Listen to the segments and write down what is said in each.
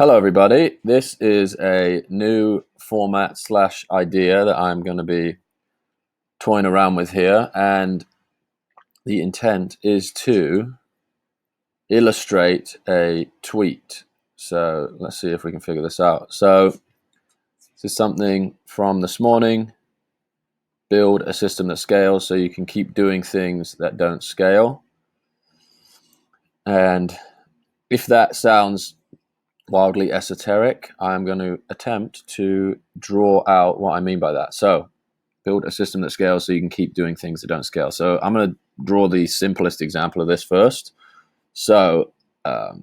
Hello, everybody. This is a new format / idea that I'm going to be toying around with here. And the intent is to illustrate a tweet. So let's see if we can figure this out. So this is something from this morning. Build a system that scales so you can keep doing things that don't scale. And if that sounds wildly esoteric, I'm going to attempt to draw out what I mean by that. So build a system that scales so you can keep doing things that don't scale. So I'm going to draw the simplest example of this first. So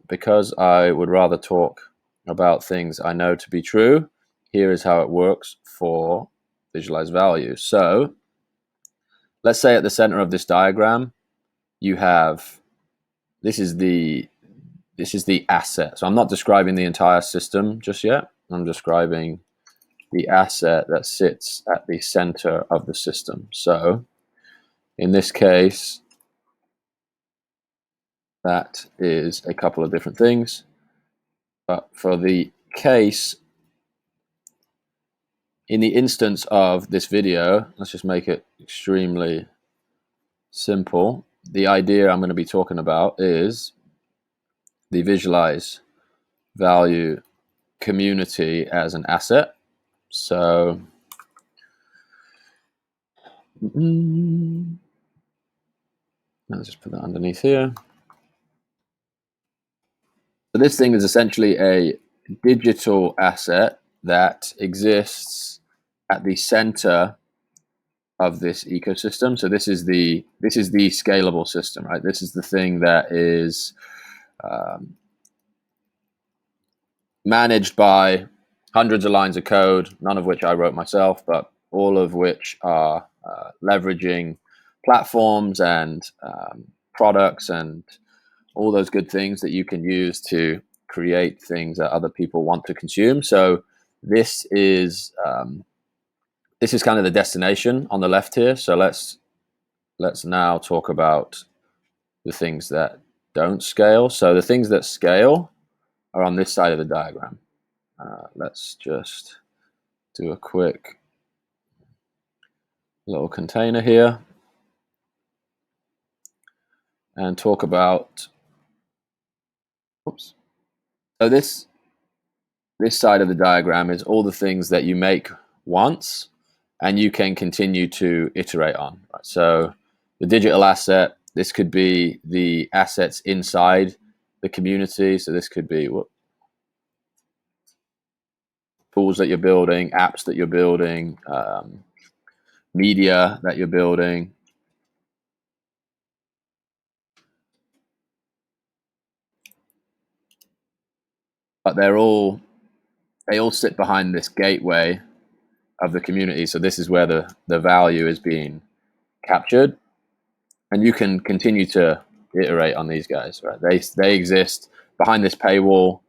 because I would rather talk about things I know to be true, here is how it works for visualized value. So let's say at the center of this diagram, you have, this is the asset. So I'm not describing the entire system just yet. I'm describing the asset that sits at the center of the system. So in this case, that is a couple of different things. But for the case, in the instance of this video, let's just make it extremely simple. The idea I'm going to be talking about is the visualize value community as an asset. So let's just put that underneath here. So this thing is essentially a digital asset that exists at the center of this ecosystem. So this is the scalable system, right? This is the thing that is managed by hundreds of lines of code, none of which I wrote myself, but all of which are leveraging platforms and products and all those good things that you can use to create things that other people want to consume. So this is kind of the destination on the left here. So let's now talk about the things that don't scale. So the things that scale are on this side of the diagram. Let's just do a quick little container here and talk about, oops. So this side of the diagram is all the things that you make once and you can continue to iterate on. Right? So the digital asset, this could be the assets inside the community. So this could be tools that you're building, apps that you're building, media that you're building. But they all sit behind this gateway of the community. So this is where the value is being captured. And you can continue to iterate on these guys, right? They exist behind this paywall,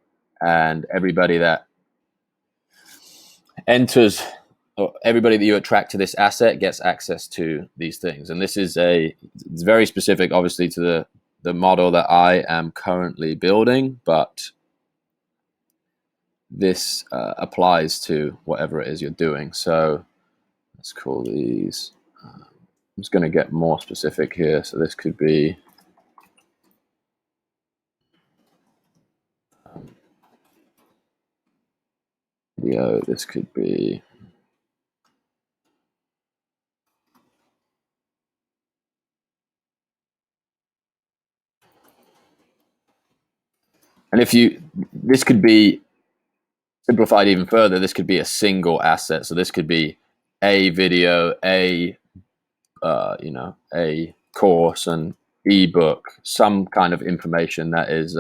and everybody that enters, or everybody that you attract to this asset gets access to these things. And this is it's very specific, obviously, to the model that I am currently building, but this applies to whatever it is you're doing. So let's call these, I'm just going to get more specific here. So this could be video, this could be and this could be simplified even further. This could be a single asset. So this could be a video, a course, an ebook, some kind of information that is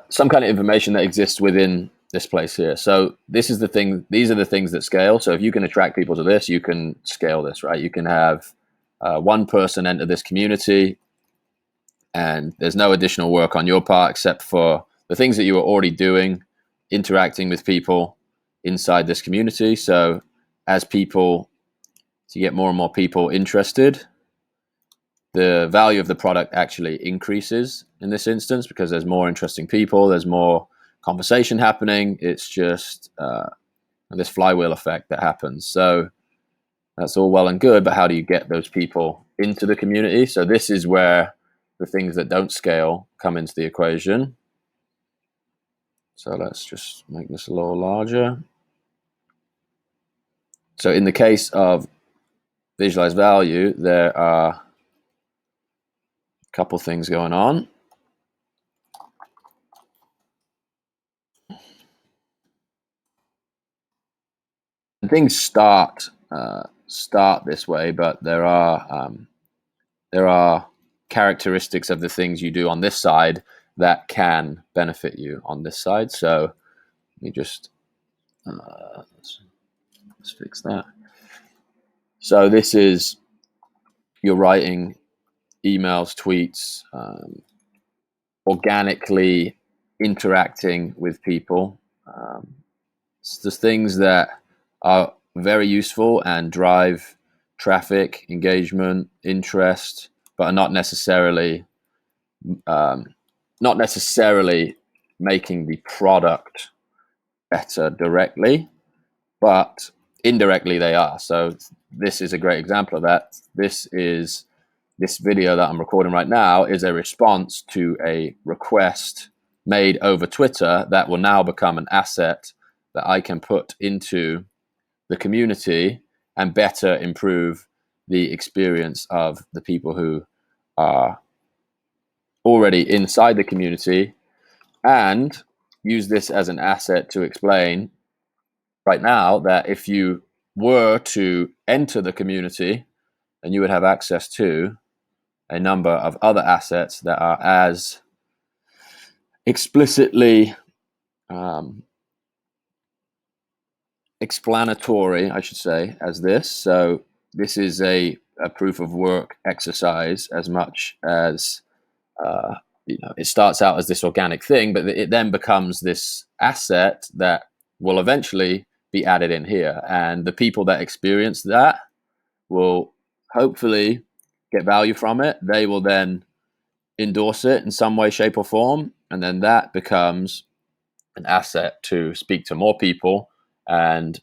some kind of information that exists within this place here. So this is the thing. These are the things that scale. So if you can attract people to this, you can scale this, right? You can have one person enter this community, and there's no additional work on your part except for the things that you are already doing, interacting with people inside this community. So as you get more and more people interested, the value of the product actually increases in this instance because there's more interesting people, there's more conversation happening. It's just this flywheel effect that happens. So that's all well and good, but how do you get those people into the community? So this is where the things that don't scale come into the equation. So let's just make this a little larger. So in the case of visualize value, there are a couple things going on. Things start this way, but there are characteristics of the things you do on this side that can benefit you on this side. So let me just let's fix that. So this is you're writing emails, tweets, organically interacting with people. It's the things that are very useful and drive traffic, engagement, interest, but are not necessarily making the product better directly, but indirectly they are. So this is a great example of that. This video that I'm recording right now is a response to a request made over Twitter that will now become an asset that I can put into the community and better improve the experience of the people who are already inside the community, and use this as an asset to explain right now that if you were to enter the community, then you would have access to a number of other assets that are as explicitly explanatory, I should say, as this. So this is a proof of work exercise as much as it starts out as this organic thing, but it then becomes this asset that will eventually be added in here. And the people that experience that will hopefully get value from it. They will then endorse it in some way, shape, or form. And then that becomes an asset to speak to more people and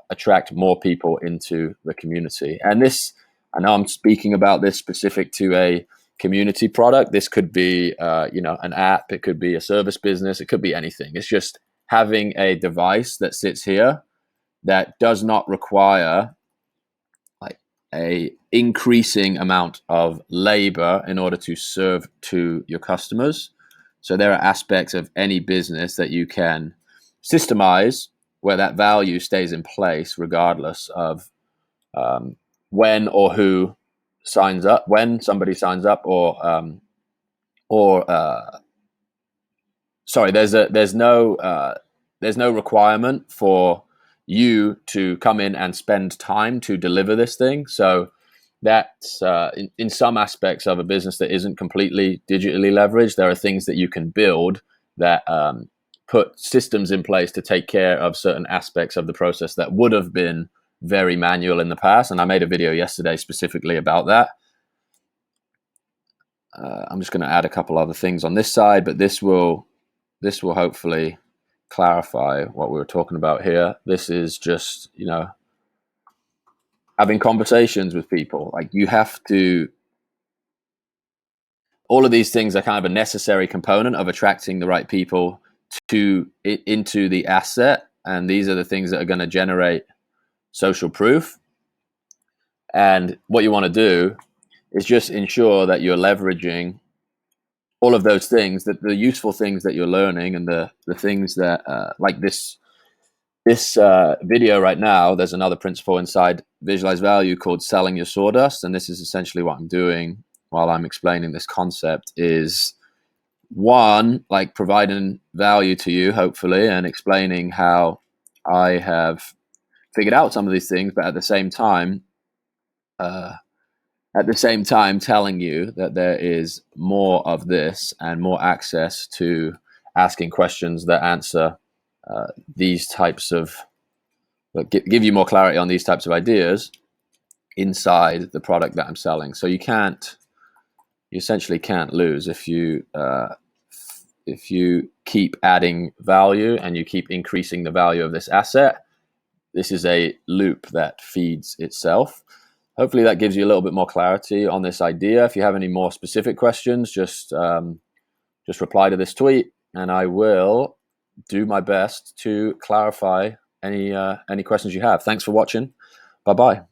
attract more people into the community. And this, I know I'm speaking about this specific to a community product. This could be, an app. It could be a service business. It could be anything. It's just having a device that sits here that does not require like a increasing amount of labor in order to serve to your customers. So there are aspects of any business that you can systemize where that value stays in place regardless of when or who signs up, when somebody signs up, there's no requirement for you to come in and spend time to deliver this thing. So that's in some aspects of a business that isn't completely digitally leveraged, there are things that you can build that put systems in place to take care of certain aspects of the process that would have been very manual in the past. And I made a video yesterday specifically about that. I'm just going to add a couple other things on this side, but this will hopefully clarify what we were talking about here. This is just, having conversations with people. Like you have to, all of these things are kind of a necessary component of attracting the right people into the asset. And these are the things that are going to generate social proof. And what you want to do is just ensure that you're leveraging all of those things, that the useful things that you're learning and the things that like this video right now, there's another principle inside Visualize Value called selling your sawdust. And this is essentially what I'm doing while I'm explaining this concept is one, like providing value to you, hopefully, and explaining how I have figured out some of these things, but at the same time telling you that there is more of this and more access to asking questions that answer these types of, give you more clarity on these types of ideas inside the product that I'm selling. So you can't you essentially can't lose if you keep adding value and you keep increasing the value of this asset. This is a loop that feeds itself. Hopefully that gives you a little bit more clarity on this idea. If you have any more specific questions, just reply to this tweet, and I will do my best to clarify any questions you have. Thanks for watching. Bye-bye.